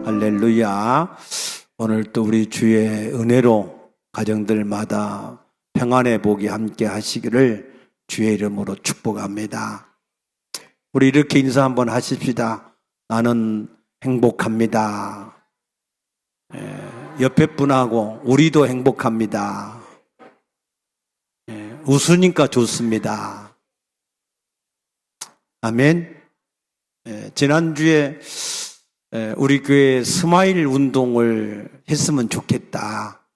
할렐루야. 오늘 또 우리 주의 은혜로 가정들마다 평안의 복이 함께 하시기를 주의 이름으로 축복합니다. 우리 이렇게 인사 한번 하십시다. 나는 행복합니다. 옆에 분하고 우리도 행복합니다. 웃으니까 좋습니다. 아멘. 지난주에 우리 교회 스마일 운동을 했으면 좋겠다.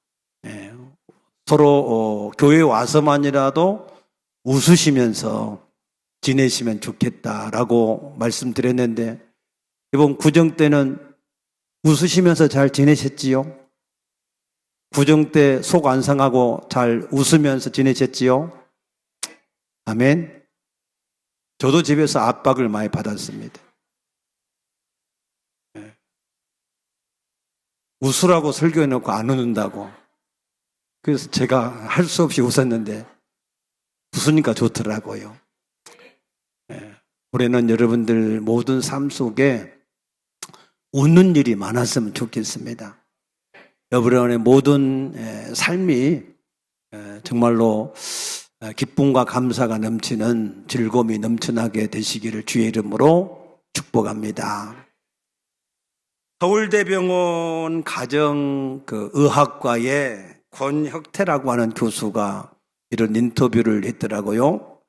서로 교회 와서만이라도 웃으시면서 지내시면 좋겠다라고 말씀드렸는데, 이번 구정 때는 웃으시면서 잘 지내셨지요? 구정 때 속 안 상하고 잘 웃으면서 지내셨지요? 아멘. 저도 집에서 압박을 많이 받았습니다. 웃으라고 설교해놓고 안 웃는다고. 그래서 제가 할 수 없이 웃었는데 웃으니까 좋더라고요. 올해는 여러분들 모든 삶 속에 웃는 일이 많았으면 좋겠습니다. 여러분의 모든 삶이 정말로 기쁨과 감사가 넘치는 즐거움이 넘쳐나게 되시기를 주의 이름으로 축복합니다. 서울대병원 가정의학과의 권혁태라고 하는 교수가 이런 인터뷰를 했더라고요.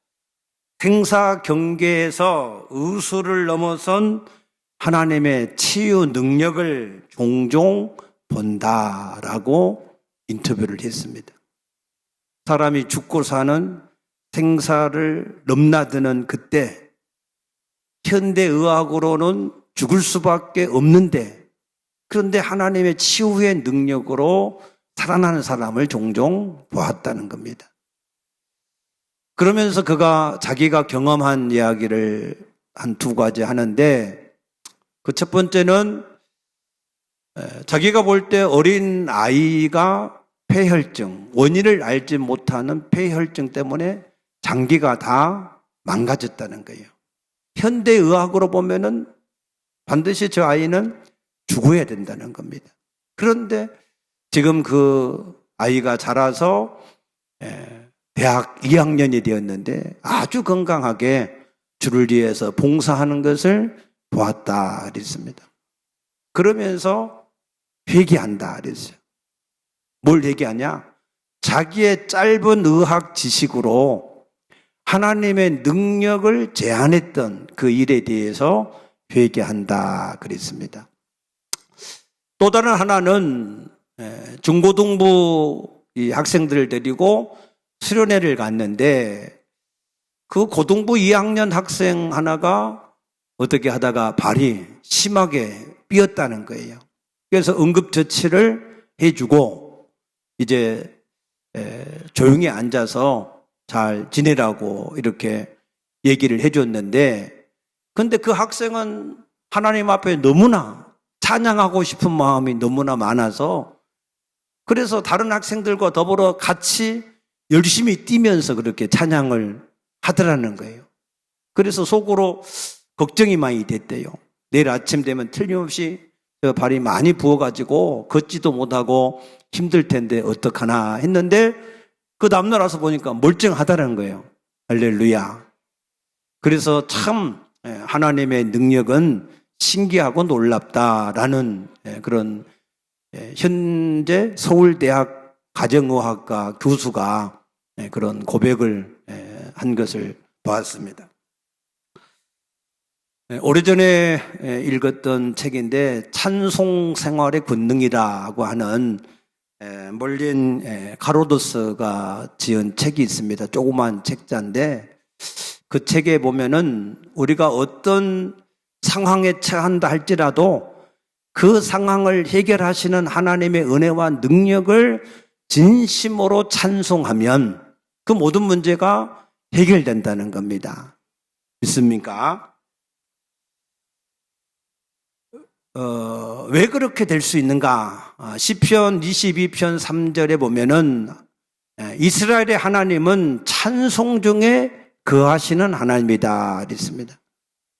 생사 경계에서 의술을 넘어선 하나님의 치유 능력을 종종 본다라고 인터뷰를 했습니다. 사람이 죽고 사는 생사를 넘나드는 그때 현대의학으로는 죽을 수밖에 없는데, 그런데 하나님의 치유의 능력으로 살아나는 사람을 종종 보았다는 겁니다. 그러면서 그가 자기가 경험한 이야기를 한 두 가지 하는데, 그 첫 번째는 자기가 볼 때 어린 아이가 폐혈증, 원인을 알지 못하는 폐혈증 때문에 장기가 다 망가졌다는 거예요. 현대의학으로 보면은 반드시 저 아이는 죽어야 된다는 겁니다. 그런데 지금 그 아이가 자라서 대학 2학년이 되었는데 아주 건강하게 주를 위해서 봉사하는 것을 보았다 그랬습니다. 그러면서 회개한다 그랬어요. 뭘 회개하냐? 자기의 짧은 의학 지식으로 하나님의 능력을 제한했던 그 일에 대해서 회개한다 그랬습니다. 또 다른 하나는 중고등부 학생들을 데리고 수련회를 갔는데, 그 고등부 2학년 학생 하나가 어떻게 하다가 발이 심하게 삐었다는 거예요. 그래서 응급처치를 해주고 이제 조용히 앉아서 잘 지내라고 이렇게 얘기를 해줬는데, 근데 그 학생은 하나님 앞에 너무나 찬양하고 싶은 마음이 너무나 많아서, 그래서 다른 학생들과 더불어 같이 열심히 뛰면서 그렇게 찬양을 하더라는 거예요. 그래서 속으로 걱정이 많이 됐대요. 내일 아침 되면 틀림없이 발이 많이 부어가지고 걷지도 못하고 힘들 텐데 어떡하나 했는데, 그 다음날 와서 보니까 멀쩡하다는 거예요. 할렐루야. 그래서 참 하나님의 능력은 신기하고 놀랍다라는 그런 현재 서울대학 가정의학과 교수가 그런 고백을 한 것을 보았습니다. 오래전에 읽었던 책인데, 찬송 생활의 권능이라고 하는 몰린 카로도스가 지은 책이 있습니다. 조그만 책자인데, 그 책에 보면은 우리가 어떤 상황에 처한다 할지라도 그 상황을 해결하시는 하나님의 은혜와 능력을 진심으로 찬송하면 그 모든 문제가 해결된다는 겁니다. 믿습니까? 왜 그렇게 될 수 있는가? 시편 22편 3절에 보면은 이스라엘의 하나님은 찬송 중에 거하시는 하나님이다 그랬습니다.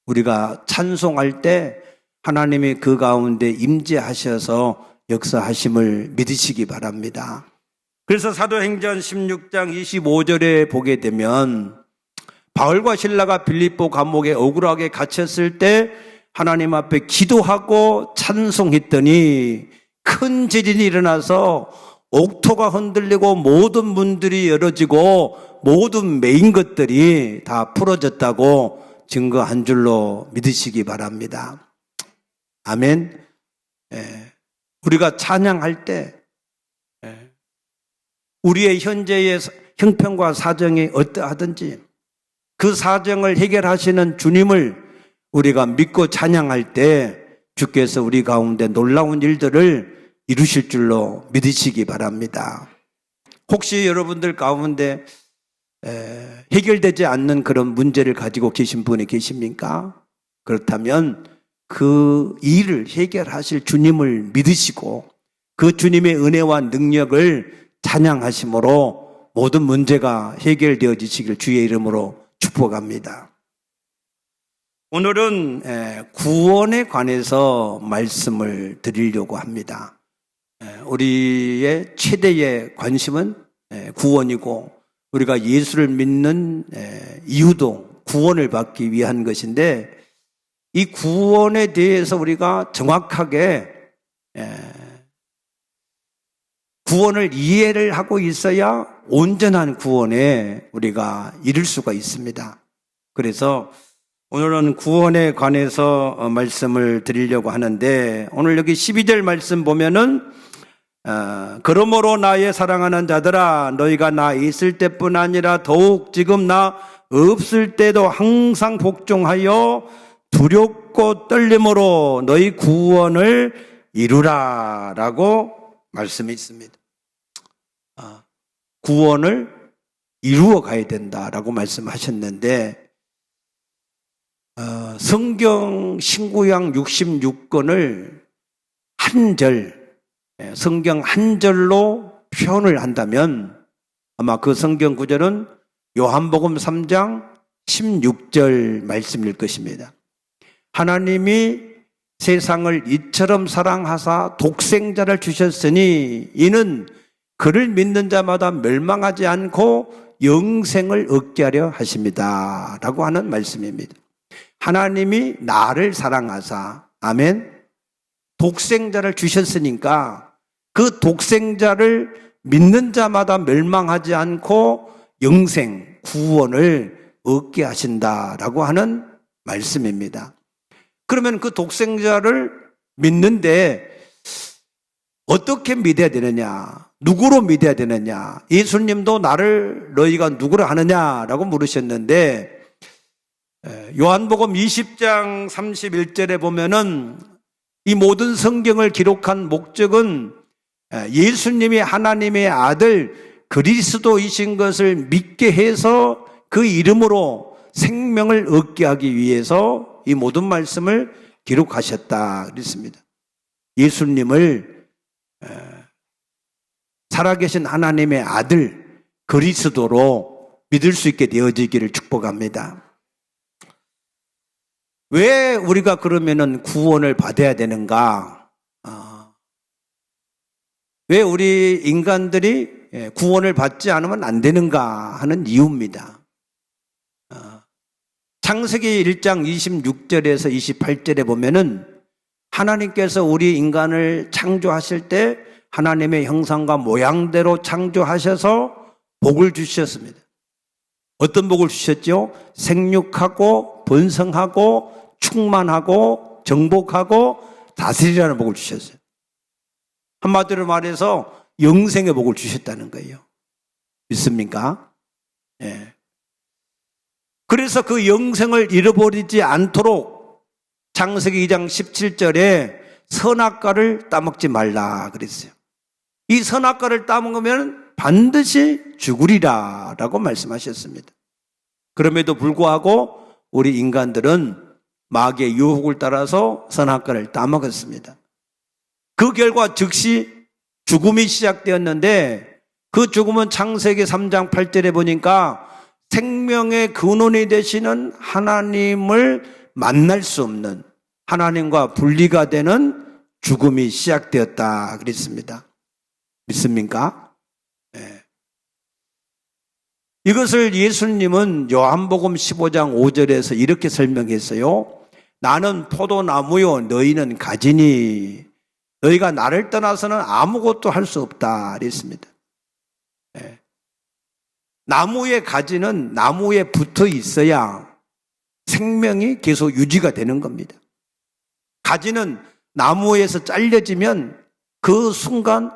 우리가 찬송할 때 하나님이 그 가운데 임재하셔서 역사하심을 믿으시기 바랍니다. 그래서 사도행전 16장 25절에 보게 되면 바울과 실라가 빌립보 감옥에 억울하게 갇혔을 때 하나님 앞에 기도하고 찬송했더니 큰 지진이 일어나서 옥토가 흔들리고 모든 문들이 열어지고 모든 매인 것들이 다 풀어졌다고 증거한 줄로 믿으시기 바랍니다. 아멘. 우리가 찬양할 때 우리의 현재의 형편과 사정이 어떠하든지 그 사정을 해결하시는 주님을 우리가 믿고 찬양할 때 주께서 우리 가운데 놀라운 일들을 이루실 줄로 믿으시기 바랍니다. 혹시 여러분들 가운데 해결되지 않는 그런 문제를 가지고 계신 분이 계십니까? 그렇다면 그 일을 해결하실 주님을 믿으시고 그 주님의 은혜와 능력을 찬양하심으로 모든 문제가 해결되어지시길 주의 이름으로 축복합니다. 오늘은 구원에 관해서 말씀을 드리려고 합니다. 우리의 최대의 관심은 구원이고 우리가 예수를 믿는 이유도 구원을 받기 위한 것인데 이 구원에 대해서 우리가 정확하게 구원을 이해를 하고 있어야 온전한 구원에 우리가 이룰 수가 있습니다. 그래서 오늘은 구원에 관해서 말씀을 드리려고 하는데 오늘 여기 12절 말씀 보면은 그러므로 나의 사랑하는 자들아 너희가 나 있을 때뿐 아니라 더욱 지금 나 없을 때도 항상 복종하여 두렵고 떨림으로 너희 구원을 이루라 라고 말씀이 있습니다. 구원을 이루어 가야 된다라고 말씀하셨는데 성경 신구약 66권을 한 절, 성경 한 절로 표현을 한다면 아마 그 성경 구절은 요한복음 3장 16절 말씀일 것입니다. 하나님이 세상을 이처럼 사랑하사 독생자를 주셨으니 이는 그를 믿는 자마다 멸망하지 않고 영생을 얻게 하려 하십니다 라고 하는 말씀입니다. 하나님이 나를 사랑하사 아멘 독생자를 주셨으니까 그 독생자를 믿는 자마다 멸망하지 않고 영생, 구원을 얻게 하신다라고 하는 말씀입니다. 그러면 그 독생자를 믿는데 어떻게 믿어야 되느냐? 누구로 믿어야 되느냐? 예수님도 나를 너희가 누구로 하느냐라고 물으셨는데 요한복음 20장 31절에 보면은 이 모든 성경을 기록한 목적은 예수님이 하나님의 아들 그리스도이신 것을 믿게 해서 그 이름으로 생명을 얻게 하기 위해서 이 모든 말씀을 기록하셨다 그랬습니다. 예수님을 살아계신 하나님의 아들 그리스도로 믿을 수 있게 되어지기를 축복합니다. 왜 우리가 그러면은 구원을 받아야 되는가? 왜 우리 인간들이 구원을 받지 않으면 안 되는가 하는 이유입니다. 창세기 1장 26절에서 28절에 보면은 하나님께서 우리 인간을 창조하실 때 하나님의 형상과 모양대로 창조하셔서 복을 주셨습니다. 어떤 복을 주셨죠? 생육하고 번성하고 충만하고 정복하고 다스리라는 복을 주셨어요. 한마디로 말해서 영생의 복을 주셨다는 거예요. 믿습니까? 예. 그래서 그 영생을 잃어버리지 않도록 창세기 2장 17절에 선악과를 따먹지 말라 그랬어요. 이 선악과를 따먹으면 반드시 죽으리라 라고 말씀하셨습니다. 그럼에도 불구하고 우리 인간들은 마귀의 유혹을 따라서 선악과를 따먹었습니다. 그 결과 즉시 죽음이 시작되었는데 그 죽음은 창세기 3장 8절에 보니까 생명의 근원이 되시는 하나님을 만날 수 없는 하나님과 분리가 되는 죽음이 시작되었다 그랬습니다. 믿습니까? 네. 이것을 예수님은 요한복음 15장 5절에서 이렇게 설명했어요. 나는 포도나무요 너희는 가지니 너희가 나를 떠나서는 아무것도 할 수 없다 그랬습니다. 네. 나무의 가지는 나무에 붙어 있어야 생명이 계속 유지가 되는 겁니다. 가지는 나무에서 잘려지면 그 순간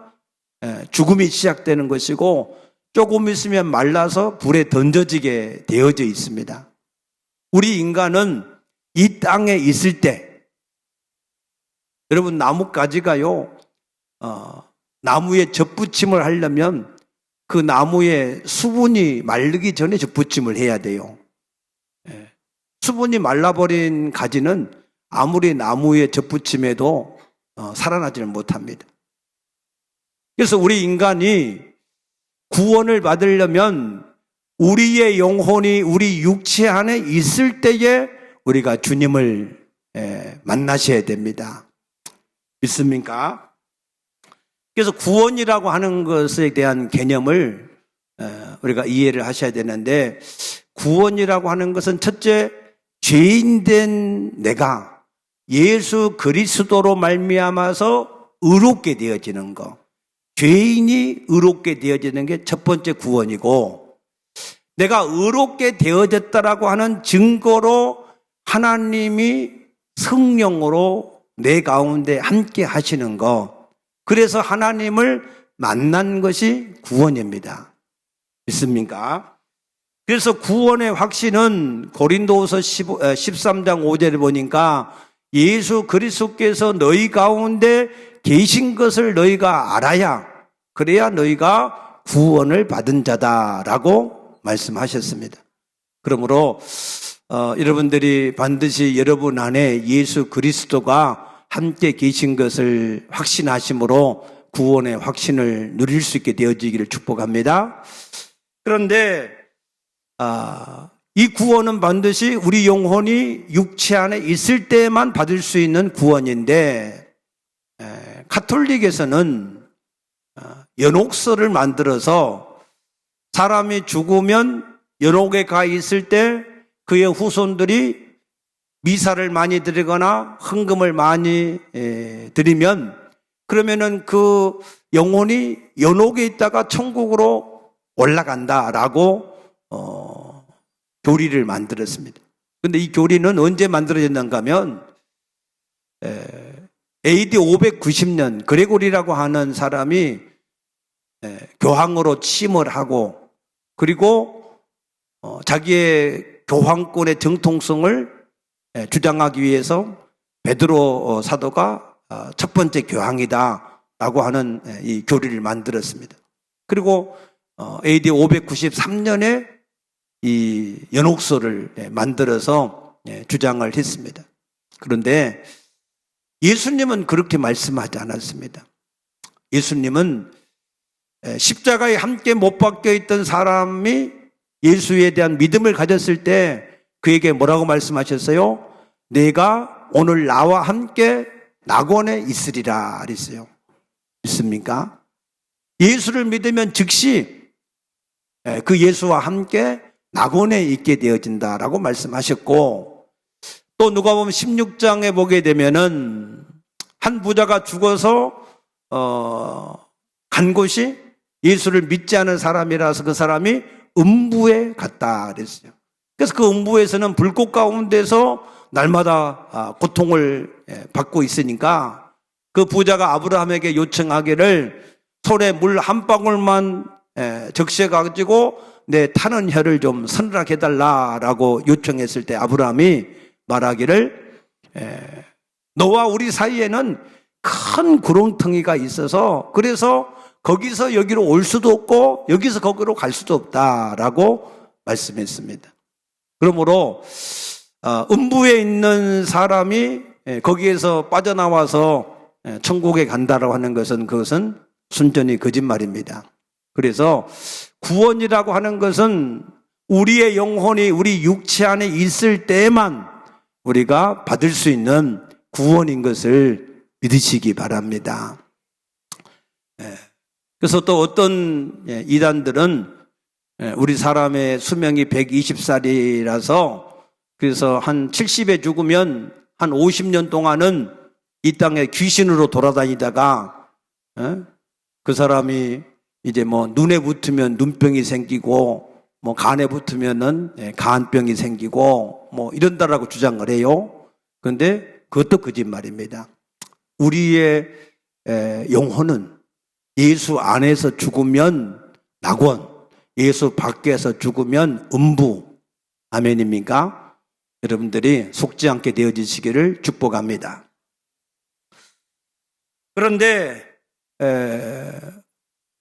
죽음이 시작되는 것이고 조금 있으면 말라서 불에 던져지게 되어져 있습니다. 우리 인간은 이 땅에 있을 때 여러분 나뭇가지가요 나무에 젖붙임을 하려면 그 나무에 수분이 마르기 전에 젖붙임을 해야 돼요. 수분이 말라버린 가지는 아무리 나무에 젖붙임해도 살아나지는 못합니다. 그래서 우리 인간이 구원을 받으려면 우리의 영혼이 우리 육체 안에 있을 때에 우리가 주님을 만나셔야 됩니다. 믿습니까? 그래서 구원이라고 하는 것에 대한 개념을 우리가 이해를 하셔야 되는데 구원이라고 하는 것은 첫째 죄인된 내가 예수 그리스도로 말미암아서 의롭게 되어지는 것, 죄인이 의롭게 되어지는 게 첫 번째 구원이고 내가 의롭게 되어졌다라고 하는 증거로 하나님이 성령으로 내 가운데 함께 하시는 것, 그래서 하나님을 만난 것이 구원입니다. 믿습니까? 그래서 구원의 확신은 고린도후서 13장 5절에 보니까 예수 그리스도께서 너희 가운데 계신 것을 너희가 알아야 그래야 너희가 구원을 받은 자다라고 말씀하셨습니다. 그러므로 여러분들이 반드시 여러분 안에 예수 그리스도가 함께 계신 것을 확신하심으로 구원의 확신을 누릴 수 있게 되어지기를 축복합니다. 그런데 이 구원은 반드시 우리 영혼이 육체 안에 있을 때만 받을 수 있는 구원인데 가톨릭에서는 연옥서를 만들어서 사람이 죽으면 연옥에 가 있을 때 그의 후손들이 미사를 많이 드리거나 헌금을 많이 드리면 그러면은 그 영혼이 연옥에 있다가 천국으로 올라간다라고 교리를 만들었습니다. 그런데 이 교리는 언제 만들어졌는가 하면 AD 590년 그레고리라고 하는 사람이 교황으로 취임을 하고 그리고 자기의 교황권의 정통성을 주장하기 위해서 베드로 사도가 첫 번째 교황이다라고 하는 이 교리를 만들었습니다. 그리고 AD 593년에 이 연옥서를 만들어서 주장을 했습니다. 그런데 예수님은 그렇게 말씀하지 않았습니다. 예수님은 십자가에 함께 못 박혀 있던 사람이 예수에 대한 믿음을 가졌을 때 그에게 뭐라고 말씀하셨어요? 내가 오늘 나와 함께 낙원에 있으리라 그랬어요. 믿습니까? 예수를 믿으면 즉시 그 예수와 함께 낙원에 있게 되어진다라고 말씀하셨고 또 누가복음 16장에 보게 되면은 한 부자가 죽어서 간 곳이 예수를 믿지 않은 사람이라서 그 사람이 음부에 갔다 그랬어요. 그래서 그 음부에서는 불꽃 가운데서 날마다 고통을 받고 있으니까 그 부자가 아브라함에게 요청하기를 손에 물 한 방울만 적셔가지고 내 타는 혀를 좀 서늘하게 해달라라고 요청했을 때 아브라함이 말하기를 너와 우리 사이에는 큰 구렁텅이가 있어서 그래서 거기서 여기로 올 수도 없고 여기서 거기로 갈 수도 없다라고 말씀했습니다. 그러므로 음부에 있는 사람이 거기에서 빠져나와서 천국에 간다라고 하는 것은 그것은 순전히 거짓말입니다. 그래서 구원이라고 하는 것은 우리의 영혼이 우리 육체 안에 있을 때만 우리가 받을 수 있는 구원인 것을 믿으시기 바랍니다. 그래서 또 어떤 이단들은 우리 사람의 수명이 120살이라서 그래서 한 70에 죽으면 한 50년 동안은 이 땅에 귀신으로 돌아다니다가 그 사람이 이제 뭐 눈에 붙으면 눈병이 생기고 뭐 간에 붙으면은 간병이 생기고 뭐 이런다라고 주장을 해요. 그런데 그것도 거짓말입니다. 우리의 영혼은 예수 안에서 죽으면 낙원, 예수 밖에서 죽으면 음부. 아멘입니까? 여러분들이 속지 않게 되어지시기를 축복합니다. 그런데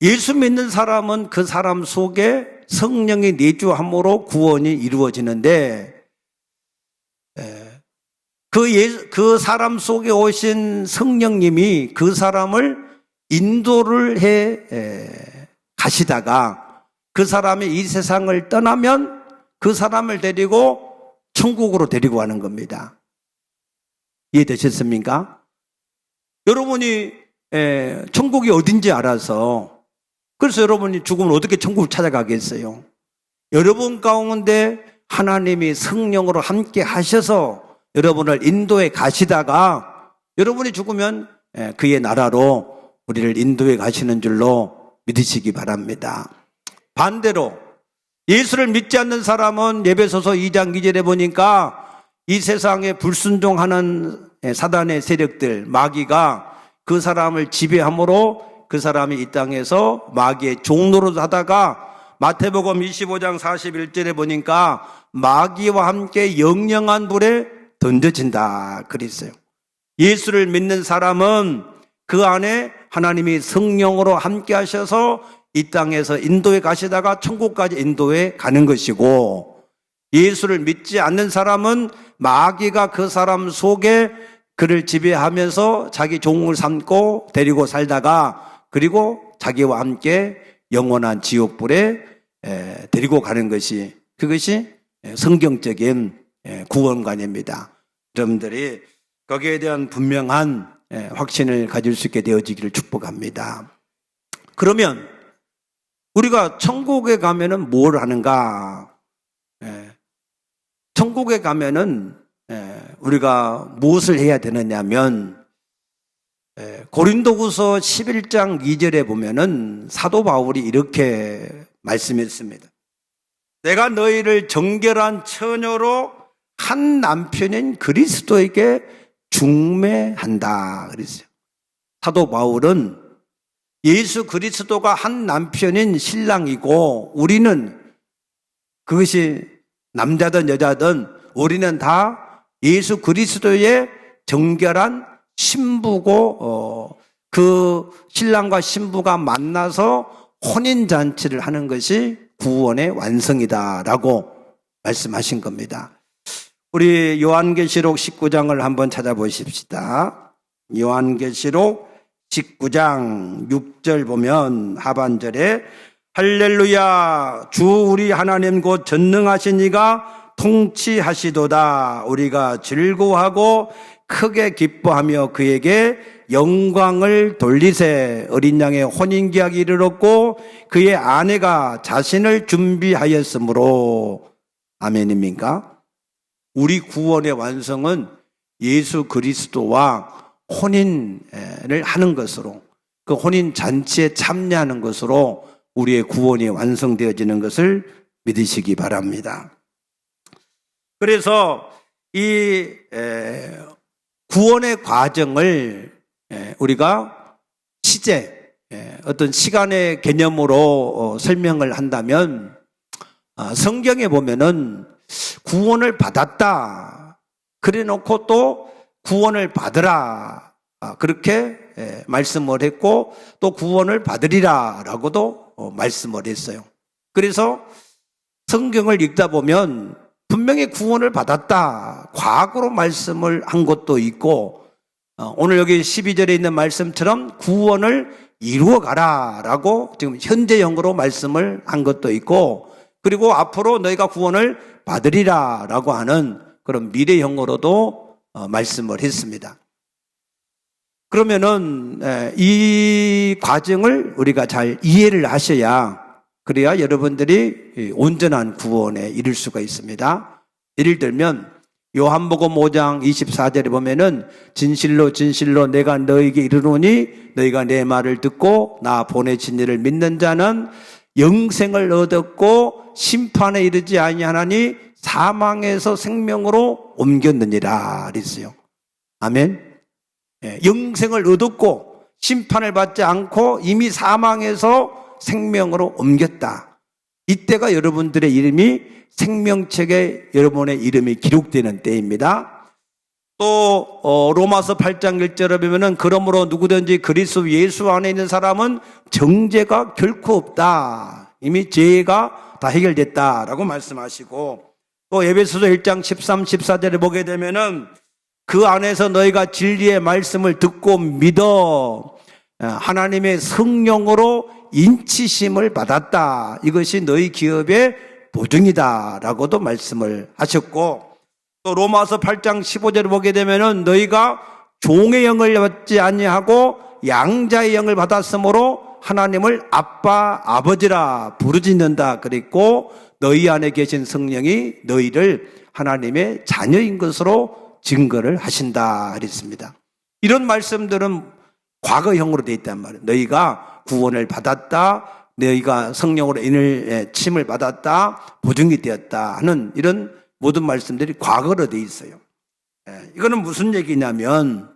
예수 믿는 사람은 그 사람 속에 성령이 내주함으로 구원이 이루어지는데 그 사람 속에 오신 성령님이 그 사람을 인도를 해 가시다가 그 사람이 이 세상을 떠나면 그 사람을 데리고 천국으로 데리고 가는 겁니다. 이해되셨습니까? 여러분이 천국이 어딘지 알아서 그래서 여러분이 죽으면 어떻게 천국을 찾아가겠어요? 여러분 가운데 하나님이 성령으로 함께 하셔서 여러분을 인도해 가시다가 여러분이 죽으면 그의 나라로 우리를 인도해 가시는 줄로 믿으시기 바랍니다. 반대로 예수를 믿지 않는 사람은 에베소서 2장 2절에 보니까 이 세상에 불순종하는 사단의 세력들, 마귀가 그 사람을 지배함으로 그 사람이 이 땅에서 마귀의 종노릇 하다가 마태복음 25장 41절에 보니까 마귀와 함께 영영한 불에 던져진다 그랬어요. 예수를 믿는 사람은 그 안에 하나님이 성령으로 함께 하셔서 이 땅에서 인도해 가시다가 천국까지 인도해 가는 것이고, 예수를 믿지 않는 사람은 마귀가 그 사람 속에 그를 지배하면서 자기 종을 삼고 데리고 살다가 그리고 자기와 함께 영원한 지옥불에 데리고 가는 것이, 그것이 성경적인 구원관입니다. 여러분들이 거기에 대한 분명한 확신을 가질 수 있게 되어지기를 축복합니다. 그러면 우리가 천국에 가면은 뭘 하는가? 천국에 가면은 우리가 무엇을 해야 되느냐면 고린도후서 11장 2절에 보면은 사도 바울이 이렇게 말씀했습니다. 내가 너희를 정결한 처녀로 한 남편인 그리스도에게 중매한다 그랬어요. 사도 바울은 예수 그리스도가 한 남편인 신랑이고 우리는 그것이 남자든 여자든 우리는 다 예수 그리스도의 정결한 신부고 그 신랑과 신부가 만나서 혼인잔치를 하는 것이 구원의 완성이다라고 말씀하신 겁니다. 우리 요한계시록 19장을 한번 찾아보십시다. 요한계시록 19장 6절 보면 하반절에 할렐루야 주 우리 하나님 곧 전능하신 이가 통치하시도다. 우리가 즐거워하고 크게 기뻐하며 그에게 영광을 돌리세. 어린 양의 혼인계약이 이르렀고 그의 아내가 자신을 준비하였으므로. 아멘입니까? 우리 구원의 완성은 예수 그리스도와 혼인을 하는 것으로, 그 혼인 잔치에 참여하는 것으로 우리의 구원이 완성되어지는 것을 믿으시기 바랍니다. 그래서 이 구원의 과정을 우리가 시제, 어떤 시간의 개념으로 설명을 한다면 성경에 보면은 구원을 받았다 그래 놓고 또 구원을 받으라 그렇게 말씀을 했고 또 구원을 받으리라 라고도 말씀을 했어요. 그래서 성경을 읽다 보면 분명히 구원을 받았다 과거로 말씀을 한 것도 있고 오늘 여기 12절에 있는 말씀처럼 구원을 이루어가라 라고 지금 현재형으로 말씀을 한 것도 있고, 그리고 앞으로 너희가 구원을 받으리라 라고 하는 그런 미래형으로도 말씀을 했습니다. 그러면은 이 과정을 우리가 잘 이해를 하셔야, 그래야 여러분들이 온전한 구원에 이를 수가 있습니다. 예를 들면 요한복음 5장 24절에 보면은 진실로 진실로 내가 너에게 이르노니 너희가 내 말을 듣고 나 보내신 이를 믿는 자는 영생을 얻었고 심판에 이르지 아니하나니 사망에서 생명으로 옮겼느니라 그랬어요. 아멘. 영생을 얻었고 심판을 받지 않고 이미 사망에서 생명으로 옮겼다. 이때가 여러분들의 이름이 생명책에 여러분의 이름이 기록되는 때입니다. 또 로마서 8장 1절에 보면은 그러므로 누구든지 그리스도 예수 안에 있는 사람은 정죄가 결코 없다. 이미 죄가 다 해결됐다라고 말씀하시고, 또 에베소서 1장 13, 14절에 보게 되면은 그 안에서 너희가 진리의 말씀을 듣고 믿어 하나님의 성령으로 인치심을 받았다. 이것이 너희 기업의 보증이다라고도 말씀을 하셨고, 또 로마서 8장 15절을 보게 되면은 너희가 종의 영을 받지 아니하고 양자의 영을 받았으므로 하나님을 아빠 아버지라 부르짖는다 그랬고, 너희 안에 계신 성령이 너희를 하나님의 자녀인 것으로 증거를 하신다 그랬습니다. 이런 말씀들은 과거형으로 되어 있단 말이에요. 너희가 구원을 받았다, 너희가 성령으로 인을 침을 받았다, 보증이 되었다 하는 이런 모든 말씀들이 과거로 되어 있어요. 이거는 무슨 얘기냐면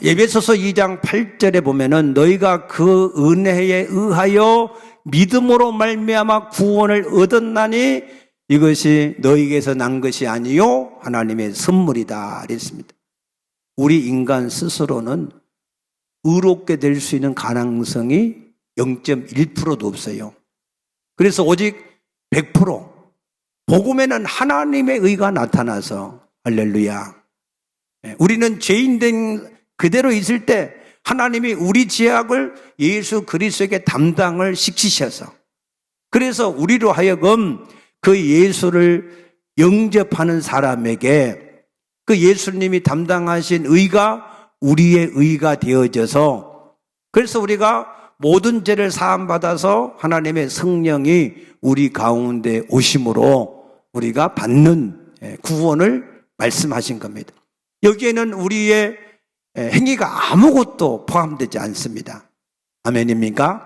에베소서 2장 8절에 보면은 너희가 그 은혜에 의하여 믿음으로 말미암아 구원을 얻었나니 이것이 너희에게서 난 것이 아니요 하나님의 선물이다 그랬습니다. 우리 인간 스스로는 의롭게 될 수 있는 가능성이 0.1%도 없어요. 그래서 오직 100% 복음에는 하나님의 의가 나타나서 할렐루야. 우리는 죄인된 그대로 있을 때 하나님이 우리 죄악을 예수 그리스도에게 담당을 시키셔서, 그래서 우리로 하여금 그 예수를 영접하는 사람에게 그 예수님이 담당하신 의가 우리의 의가 되어져서, 그래서 우리가 모든 죄를 사함받아서 하나님의 성령이 우리 가운데 오심으로 우리가 받는 구원을 말씀하신 겁니다. 여기에는 우리의 행위가 아무것도 포함되지 않습니다. 아멘입니까?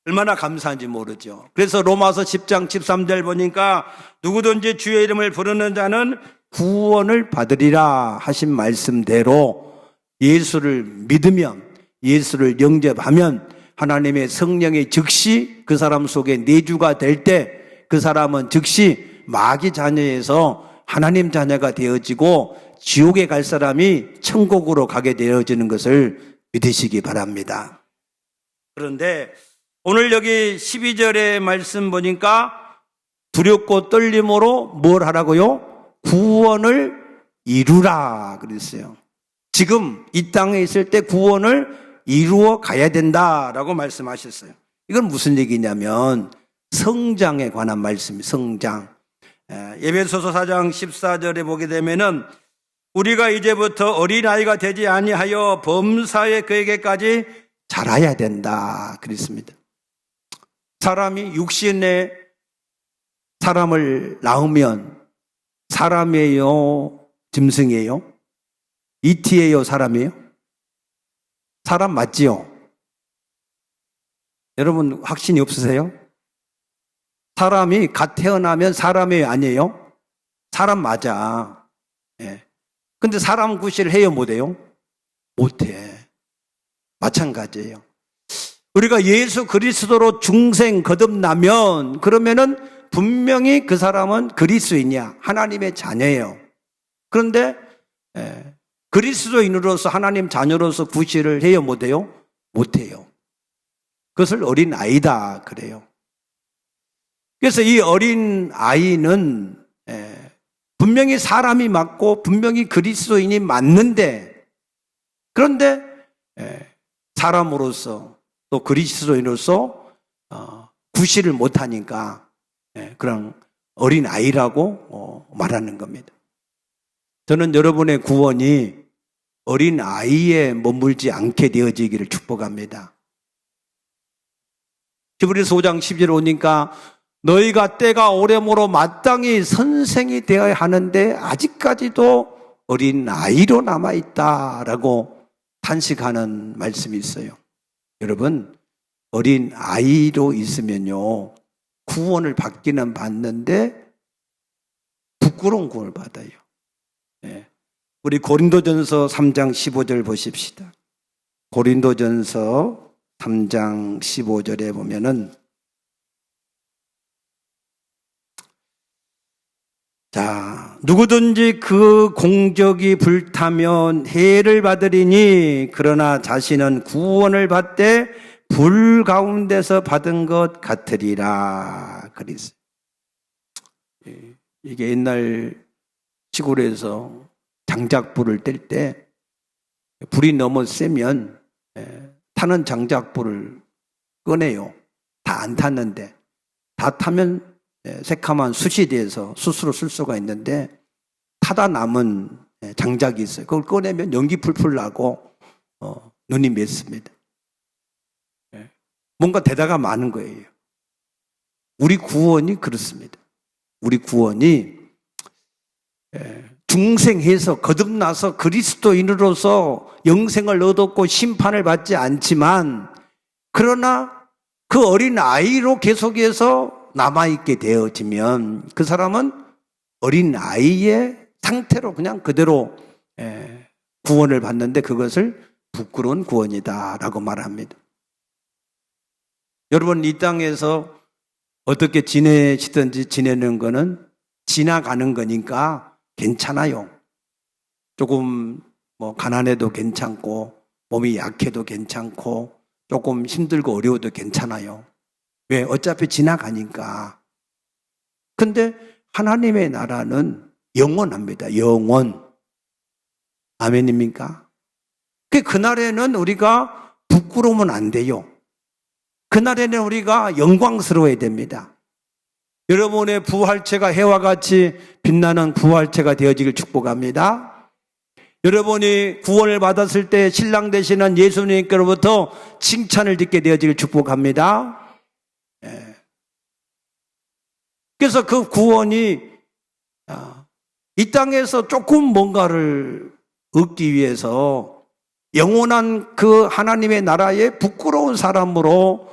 얼마나 감사한지 모르죠. 그래서 로마서 10장 13절 보니까 누구든지 주의 이름을 부르는 자는 구원을 받으리라 하신 말씀대로 예수를 믿으면, 예수를 영접하면 하나님의 성령이 즉시 그 사람 속에 내주가 될 때 그 사람은 즉시 마귀 자녀에서 하나님 자녀가 되어지고 지옥에 갈 사람이 천국으로 가게 되어지는 것을 믿으시기 바랍니다. 그런데 오늘 여기 12절의 말씀 보니까 두렵고 떨림으로 뭘 하라고요? 구원을 이루라 그랬어요. 지금 이 땅에 있을 때 구원을 이루어 가야 된다라고 말씀하셨어요. 이건 무슨 얘기냐면 성장에 관한 말씀이에요. 성장. 에베소서 4장 14절에 보게 되면은 우리가 이제부터 어린아이가 되지 아니하여 범사에 그에게까지 자라야 된다 그랬습니다. 사람이 육신에 사람을 낳으면 사람이에요? 짐승이에요? 이티예요? 사람이에요? 사람 맞지요? 여러분 확신이 없으세요? 사람이 갓 태어나면 사람이 아니에요? 사람 맞아. 근데 사람 구실을 해요? 못해요? 못해. 마찬가지예요. 우리가 예수 그리스도로 중생 거듭나면 그러면은 분명히 그 사람은 그리스도인이야. 하나님의 자녀예요. 그런데 그리스도인으로서 하나님 자녀로서 구실을 해요? 못해요? 못해요. 그것을 어린 아이다 그래요. 그래서 이 어린 아이는 분명히 사람이 맞고 분명히 그리스도인이 맞는데, 그런데 사람으로서 또 그리스도인으로서 구실을 못하니까 그런 어린 아이라고 말하는 겁니다. 저는 여러분의 구원이 어린 아이에 머물지 않게 되어지기를 축복합니다. 히브리서 5장 10절 오니까 너희가 때가 오래므로 마땅히 선생이 되어야 하는데 아직까지도 어린 아이로 남아있다라고 탄식하는 말씀이 있어요. 여러분, 어린 아이로 있으면요, 구원을 받기는 받는데 부끄러운 구원을 받아요. 네. 우리 고린도전서 3장 15절 보십시다. 고린도전서 3장 15절에 보면은, 자, 누구든지 그 공적이 불타면 해를 받으리니 그러나 자신은 구원을 받되 불 가운데서 받은 것 같으리라 그랬어요. 이게 옛날 시골에서 장작불을 뗄 때 불이 너무 세면 타는 장작불을 꺼내요. 다 안 탔는데, 다 타면 새카만 숯이 돼서 숯으로 쓸 수가 있는데 타다 남은 장작이 있어요. 그걸 꺼내면 연기 풀풀 나고 눈이 맵습니다. 뭔가 대다가 많은 거예요. 우리 구원이 그렇습니다. 우리 구원이 중생해서 거듭나서 그리스도인으로서 영생을 얻었고 심판을 받지 않지만, 그러나 그 어린 아이로 계속해서 남아있게 되어지면 그 사람은 어린 아이의 상태로 그냥 그대로 구원을 받는데 그것을 부끄러운 구원이다라고 말합니다. 여러분, 이 땅에서 어떻게 지내시든지 지내는 거는 지나가는 거니까 괜찮아요. 조금 가난해도 괜찮고 몸이 약해도 괜찮고 조금 힘들고 어려워도 괜찮아요. 왜? 어차피 지나가니까. 근데 하나님의 나라는 영원합니다. 영원. 아멘입니까? 그날에는 우리가 부끄러우면 안 돼요. 그날에는 우리가 영광스러워야 됩니다. 여러분의 부활체가 해와 같이 빛나는 부활체가 되어지길 축복합니다. 여러분이 구원을 받았을 때 신랑 되시는 예수님께로부터 칭찬을 듣게 되어지길 축복합니다. 그래서 그 구원이 이 땅에서 조금 뭔가를 얻기 위해서 영원한 그 하나님의 나라에 부끄러운 사람으로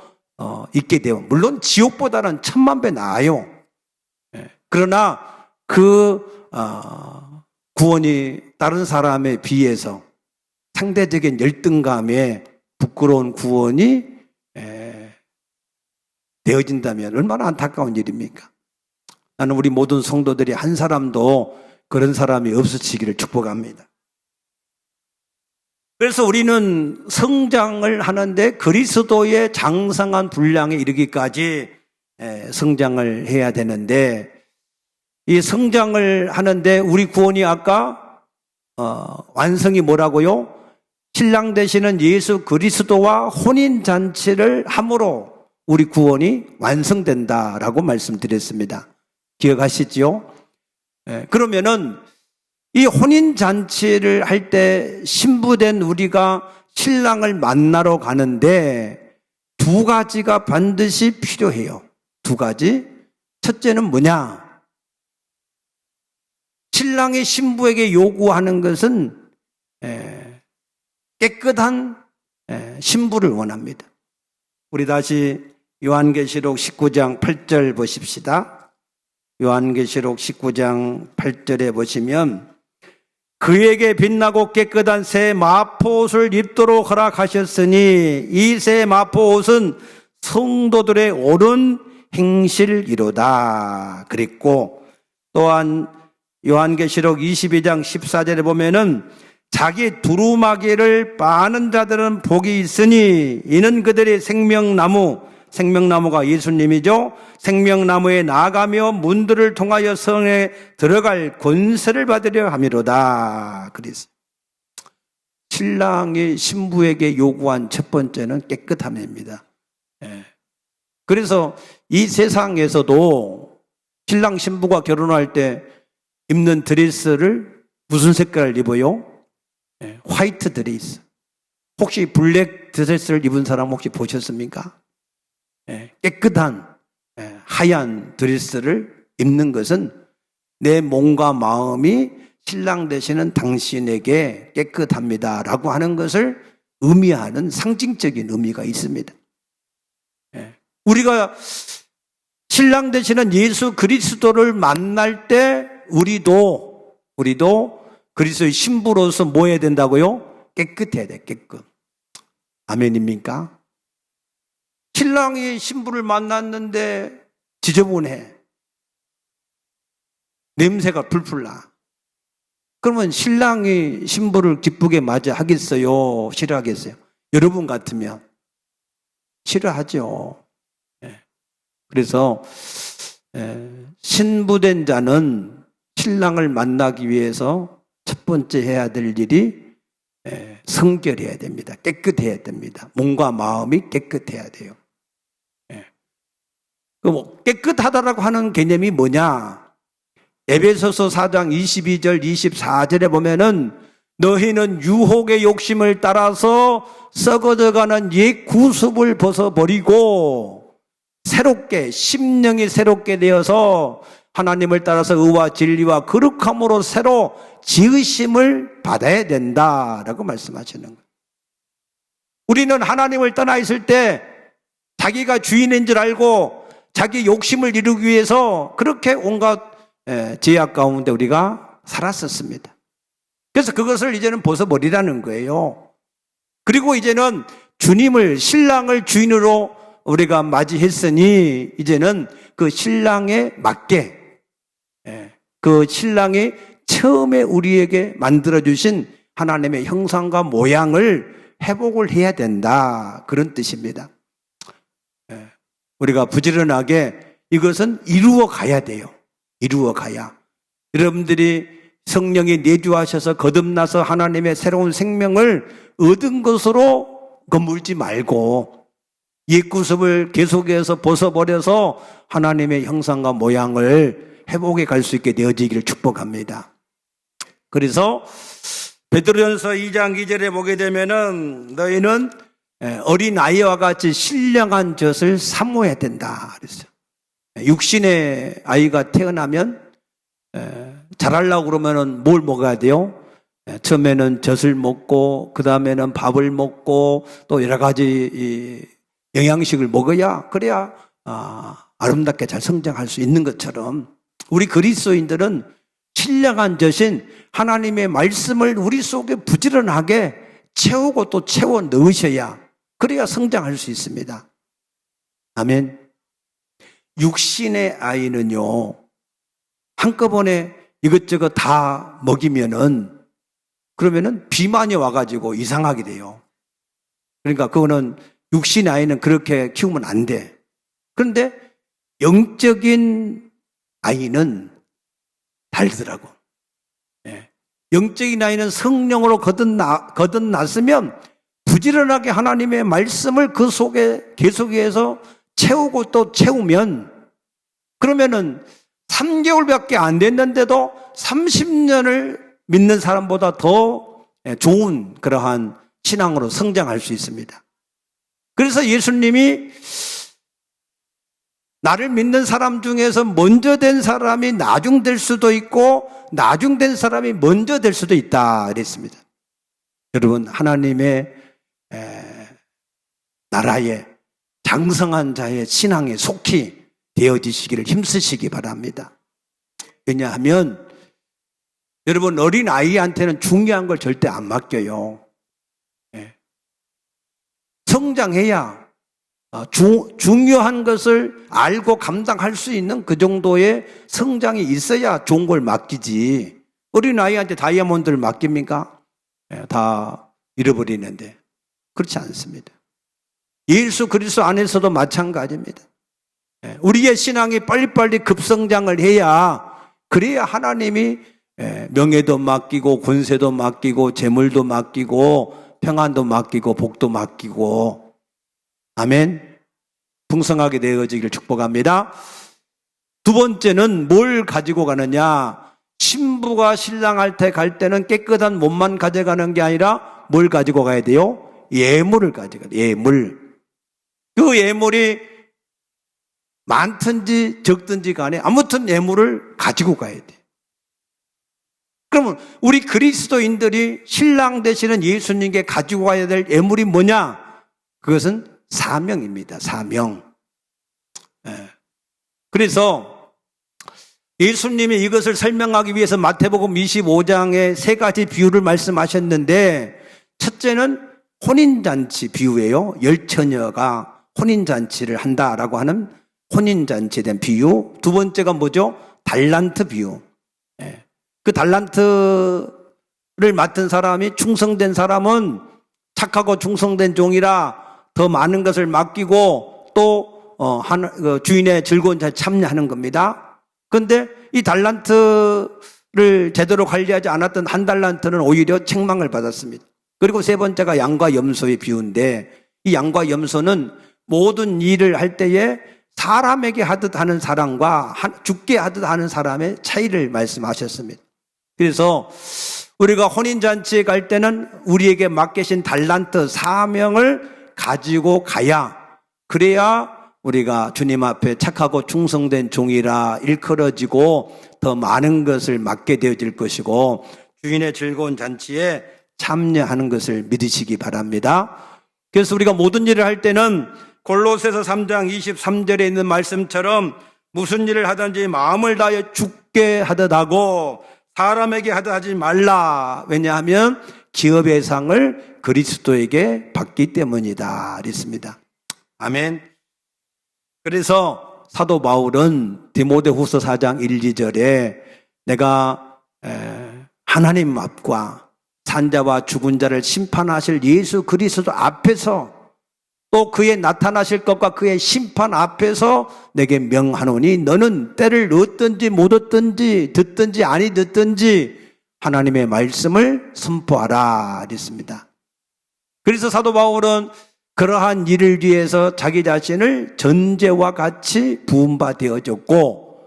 있게 돼요. 물론 지옥보다는 1000만 배 나아요. 그러나 그 구원이 다른 사람에 비해서 상대적인 열등감에 부끄러운 구원이 되어진다면 얼마나 안타까운 일입니까? 나는 우리 모든 성도들이 한 사람도 그런 사람이 없어지기를 축복합니다. 그래서 우리는 성장을 하는데 그리스도의 장성한 분량에 이르기까지 성장을 해야 되는데, 이 성장을 하는데 우리 구원이 아까 완성이 뭐라고요? 신랑 되시는 예수 그리스도와 혼인잔치를 함으로 우리 구원이 완성된다라고 말씀드렸습니다. 기억하시죠? 그러면은 이 혼인잔치를 할 때 신부된 우리가 신랑을 만나러 가는데 두 가지가 반드시 필요해요. 두 가지. 첫째는 뭐냐? 신랑이 신부에게 요구하는 것은 깨끗한 신부를 원합니다. 우리 다시 요한계시록 19장 8절 보십시다. 요한계시록 19장 8절에 보시면 그에게 빛나고 깨끗한 새 마포옷을 입도록 허락하셨으니 이 새 마포옷은 성도들의 옳은 행실이로다 그랬고, 또한 요한계시록 22장 14절에 보면은 자기 두루마기를 빠는 자들은 복이 있으니 이는 그들의 생명나무가 예수님이죠. 생명나무에 나아가며 문들을 통하여 성에 들어갈 권세를 받으려 함이로다 그랬어요. 신랑이 신부에게 요구한 첫 번째는 깨끗함입니다. 그래서 이 세상에서도 신랑 신부가 결혼할 때 입는 드레스를 무슨 색깔을 입어요? 화이트 드레스. 혹시 블랙 드레스를 입은 사람 혹시 보셨습니까? 깨끗한 하얀 드레스를 입는 것은 내 몸과 마음이 신랑 되시는 당신에게 깨끗합니다 라고 하는 것을 의미하는 상징적인 의미가 있습니다. 우리가 신랑 되시는 예수 그리스도를 만날 때 우리도 그리스도의 신부로서 뭐 해야 된다고요? 깨끗해야 돼, 깨끗. 아멘입니까? 신랑이 신부를 만났는데 지저분해. 냄새가 풀풀 나. 그러면 신랑이 신부를 기쁘게 맞이하겠어요? 싫어하겠어요? 여러분 같으면 싫어하죠. 그래서 신부된 자는 신랑을 만나기 위해서 첫 번째 해야 될 일이 성결해야 됩니다. 깨끗해야 됩니다. 몸과 마음이 깨끗해야 돼요. 그럼 깨끗하다라고 하는 개념이 뭐냐? 에베소서 4장 22절 24절에 보면은 너희는 유혹의 욕심을 따라서 썩어져가는 옛 구습을 벗어버리고 새롭게 심령이 새롭게 되어서 하나님을 따라서 의와 진리와 거룩함으로 새로 지으심을 받아야 된다라고 말씀하시는 거예요. 우리는 하나님을 떠나 있을 때 자기가 주인인 줄 알고 자기 욕심을 이루기 위해서 그렇게 온갖 죄악 가운데 우리가 살았었습니다. 그래서 그것을 이제는 벗어버리라는 거예요. 그리고 이제는 주님을, 신랑을 주인으로 우리가 맞이했으니 이제는 그 신랑에 맞게 그 신랑이 처음에 우리에게 만들어주신 하나님의 형상과 모양을 회복을 해야 된다. 그런 뜻입니다. 우리가 부지런하게 이것은 이루어 가야 돼요. 이루어 가야. 여러분들이 성령이 내주하셔서 거듭나서 하나님의 새로운 생명을 얻은 것으로 거물지 말고 옛 구습을 계속해서 벗어버려서 하나님의 형상과 모양을 회복해 갈 수 있게 되어지기를 축복합니다. 그래서 베드로전서 2장 2절에 보게 되면은 너희는 어린 아이와 같이 신령한 젖을 사모해야 된다 그랬어요. 육신의 아이가 태어나면 자라려고 그러면은 뭘 먹어야 돼요? 처음에는 젖을 먹고 그 다음에는 밥을 먹고 또 여러 가지 영양식을 먹어야 그래야 아름답게 잘 성장할 수 있는 것처럼 우리 그리스도인들은 신령한 젖인 하나님의 말씀을 우리 속에 부지런하게 채우고 또 채워 넣으셔야 그래야 성장할 수 있습니다. 아멘. 육신의 아이는요, 한꺼번에 이것저것 다 먹이면은, 그러면은 비만이 와가지고 이상하게 돼요. 그러니까 그거는 육신의 아이는 그렇게 키우면 안 돼. 그런데 영적인 아이는 다르더라고. 영적인 아이는 성령으로 거듭났으면 부지런하게 하나님의 말씀을 그 속에 계속해서 채우고 또 채우면 그러면은 3개월밖에 안 됐는데도 30년을 믿는 사람보다 더 좋은 그러한 신앙으로 성장할 수 있습니다. 그래서 예수님이 나를 믿는 사람 중에서 먼저 된 사람이 나중될 수도 있고 나중된 사람이 먼저 될 수도 있다 그랬습니다. 여러분 하나님의 나라에 장성한 자의 신앙에 속히 되어지시기를 힘쓰시기 바랍니다. 왜냐하면 여러분 어린 아이한테는 중요한 걸 절대 안 맡겨요. 성장해야 중요한 것을 알고 감당할 수 있는 그 정도의 성장이 있어야 좋은 걸 맡기지. 어린 아이한테 다이아몬드를 맡깁니까? 다 잃어버리는데 그렇지 않습니다. 예수 그리스도 안에서도 마찬가지입니다. 우리의 신앙이 빨리빨리 급성장을 해야 그래야 하나님이 명예도 맡기고 권세도 맡기고 재물도 맡기고 평안도 맡기고 복도 맡기고 아멘. 풍성하게 되어지기를 축복합니다. 두 번째는 뭘 가지고 가느냐? 신부가 신랑할 때 갈 때는 깨끗한 몸만 가져가는 게 아니라 뭘 가지고 가야 돼요? 예물을 가져가야 돼요. 예물. 그 예물이 많든지 적든지 간에 아무튼 예물을 가지고 가야 돼요. 그러면 우리 그리스도인들이 신랑 되시는 예수님께 가지고 가야 될 예물이 뭐냐? 그것은 사명입니다. 사명. 그래서 예수님이 이것을 설명하기 위해서 마태복음 25장에 세 가지 비유를 말씀하셨는데, 첫째는 혼인잔치 비유예요. 열처녀가 혼인잔치를 한다라고 하는 혼인잔치에 대한 비유. 두 번째가 뭐죠? 달란트 비유. 그 달란트를 맡은 사람이 충성된 사람은 착하고 충성된 종이라 더 많은 것을 맡기고 또 주인의 즐거운 자리에 참여하는 겁니다. 그런데 이 달란트를 제대로 관리하지 않았던 한 달란트는 오히려 책망을 받았습니다. 그리고 세 번째가 양과 염소의 비유인데, 이 양과 염소는 모든 일을 할 때에 사람에게 하듯 하는 사람과 죽게 하듯 하는 사람의 차이를 말씀하셨습니다. 그래서 우리가 혼인잔치에 갈 때는 우리에게 맡기신 달란트 사명을 가지고 가야, 그래야 우리가 주님 앞에 착하고 충성된 종이라 일컬어지고 더 많은 것을 맡게 되어질 것이고 주인의 즐거운 잔치에 참여하는 것을 믿으시기 바랍니다. 그래서 우리가 모든 일을 할 때는 골로새서 3장 23절에 있는 말씀처럼 무슨 일을 하든지 마음을 다해 죽게 하듯 하고 사람에게 하듯 하지 말라. 왜냐하면 기업의 상을 그리스도에게 받기 때문이다. 그랬습니다. 아멘. 그래서 사도 바울은 디모데후서 4장 1, 2절에 내가 하나님 앞과 산자와 죽은 자를 심판하실 예수 그리스도 앞에서 또 그의 나타나실 것과 그의 심판 앞에서 내게 명하노니 너는 때를 얻든지 못 얻든지 듣든지 아니 듣든지 하나님의 말씀을 선포하라 그랬습니다. 그래서 사도 바울은 그러한 일을 위해서 자기 자신을 전제와 같이 부음바 되어졌고,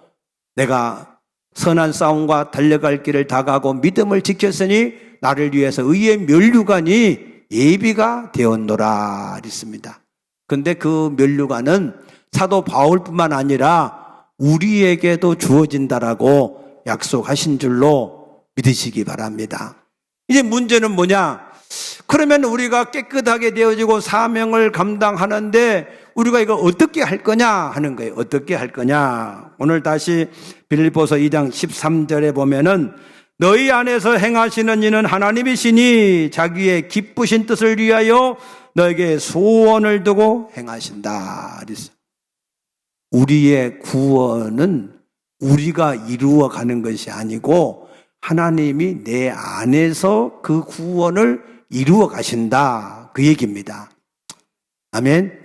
내가 선한 싸움과 달려갈 길을 다가고 믿음을 지켰으니 나를 위해서 의의 면류관이 예비가 되었노라 그랬습니다. 그런데 그 면류관은 사도 바울뿐만 아니라 우리에게도 주어진다라고 약속하신 줄로 믿으시기 바랍니다. 이제 문제는 뭐냐? 그러면 우리가 깨끗하게 되어지고 사명을 감당하는데 우리가 이거 어떻게 할 거냐 하는 거예요. 어떻게 할 거냐. 오늘 다시 빌립보서 2장 13절에 보면은 너희 안에서 행하시는 이는 하나님이시니 자기의 기쁘신 뜻을 위하여 너에게 소원을 두고 행하신다. 그래서 우리의 구원은 우리가 이루어 가는 것이 아니고 하나님이 내 안에서 그 구원을 이루어 가신다. 그 얘기입니다. 아멘.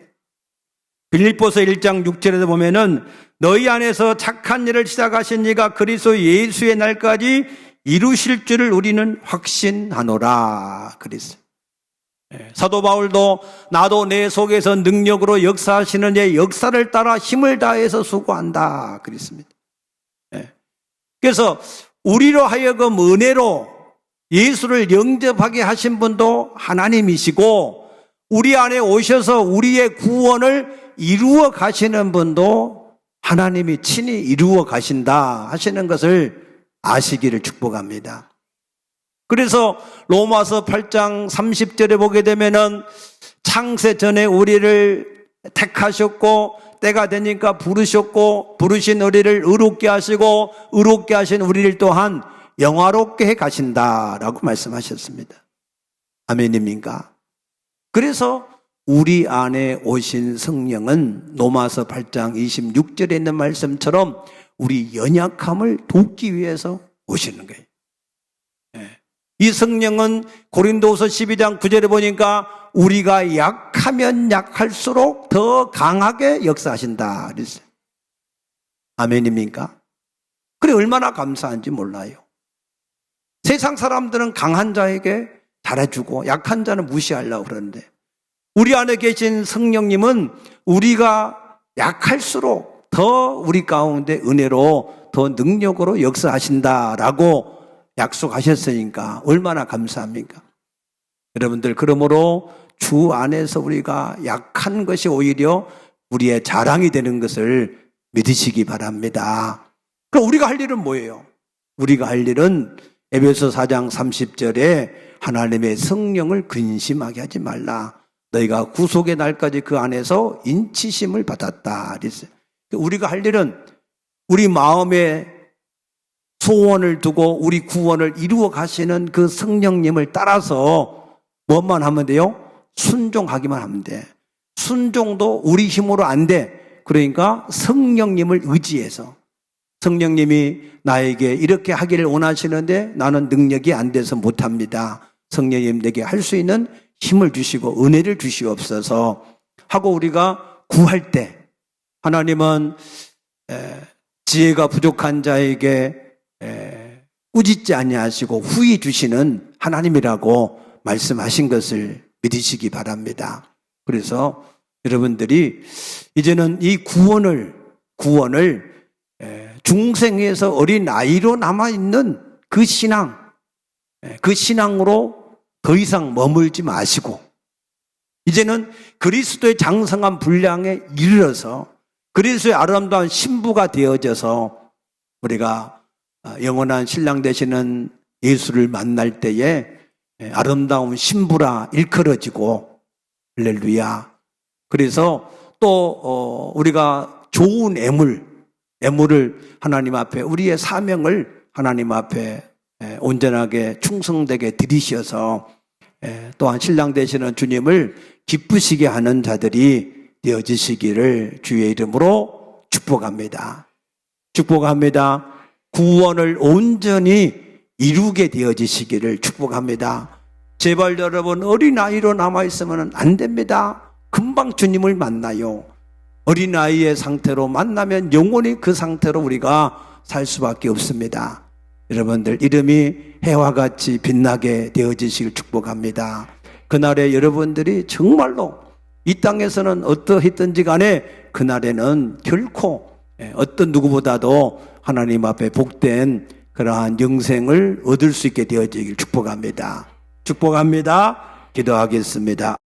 빌립보서 1장 6절에도 보면은 너희 안에서 착한 일을 시작하신 이가 그리스도 예수의 날까지 이루실 줄을 우리는 확신하노라 그랬어요. 사도 바울도 나도 내 속에서 능력으로 역사하시는 이의 역사를 따라 힘을 다해서 수고한다 그랬습니다. 그래서 우리로 하여금 은혜로 예수를 영접하게 하신 분도 하나님이시고 우리 안에 오셔서 우리의 구원을 이루어 가시는 분도 하나님이 친히 이루어 가신다 하시는 것을 아시기를 축복합니다. 그래서 로마서 8장 30절에 보게 되면은 창세 전에 우리를 택하셨고 때가 되니까 부르셨고 부르신 우리를 의롭게 하시고 의롭게 하신 우리를 또한 영화롭게 해 가신다라고 말씀하셨습니다. 아멘입니까? 그래서 우리 안에 오신 성령은 로마서 8장 26절에 있는 말씀처럼 우리 연약함을 돕기 위해서 오시는 거예요. 이 성령은 고린도후서 12장 9절에 보니까 우리가 약하면 약할수록 더 강하게 역사하신다 그랬어요. 아멘입니까? 그래 얼마나 감사한지 몰라요. 세상 사람들은 강한 자에게 잘해주고 약한 자는 무시하려고 그러는데 우리 안에 계신 성령님은 우리가 약할수록 더 우리 가운데 은혜로 더 더 능력으로 역사하신다라고 약속하셨으니까 얼마나 감사합니까? 여러분들, 그러므로 주 안에서 우리가 약한 것이 오히려 우리의 자랑이 되는 것을 믿으시기 바랍니다. 그럼 우리가 할 일은 뭐예요? 우리가 할 일은 에베소 4장 30절에 하나님의 성령을 근심하게 하지 말라. 너희가 구속의 날까지 그 안에서 인치심을 받았다. 그랬어요. 우리가 할 일은 우리 마음에 소원을 두고 우리 구원을 이루어 가시는 그 성령님을 따라서 뭐만 하면 돼요? 순종하기만 하면 돼. 순종도 우리 힘으로 안 돼. 그러니까 성령님을 의지해서, 성령님이 나에게 이렇게 하기를 원하시는데 나는 능력이 안 돼서 못합니다. 성령님 내게 할 수 있는 힘을 주시고 은혜를 주시옵소서 하고 우리가 구할 때, 하나님은 지혜가 부족한 자에게 꾸짖지 아니하시고 후히 주시는 하나님이라고 말씀하신 것을 믿으시기 바랍니다. 그래서 여러분들이 이제는 이 구원을 중생에서 어린 아이로 남아있는 그 신앙으로 더 이상 머물지 마시고 이제는 그리스도의 장성한 분량에 이르러서 그리스도의 아름다운 신부가 되어져서 우리가 영원한 신랑 되시는 예수를 만날 때에 아름다운 신부라 일컬어지고, 할렐루야. 그래서 또 우리가 좋은 애물을 하나님 앞에, 우리의 사명을 하나님 앞에 온전하게 충성되게 드리셔서 또한 신랑 되시는 주님을 기쁘시게 하는 자들이 되어지시기를 주의 이름으로 축복합니다. 축복합니다. 구원을 온전히 이루게 되어지시기를 축복합니다. 제발 여러분, 어린아이로 남아있으면 안 됩니다. 금방 주님을 만나요. 어린아이의 상태로 만나면 영원히 그 상태로 우리가 살 수밖에 없습니다. 여러분들 이름이 해와 같이 빛나게 되어지시길 축복합니다. 그날에 여러분들이 정말로 이 땅에서는 어떠했든지 간에 그날에는 결코 어떤 누구보다도 하나님 앞에 복된 그러한 영생을 얻을 수 있게 되어지길 축복합니다. 축복합니다. 기도하겠습니다.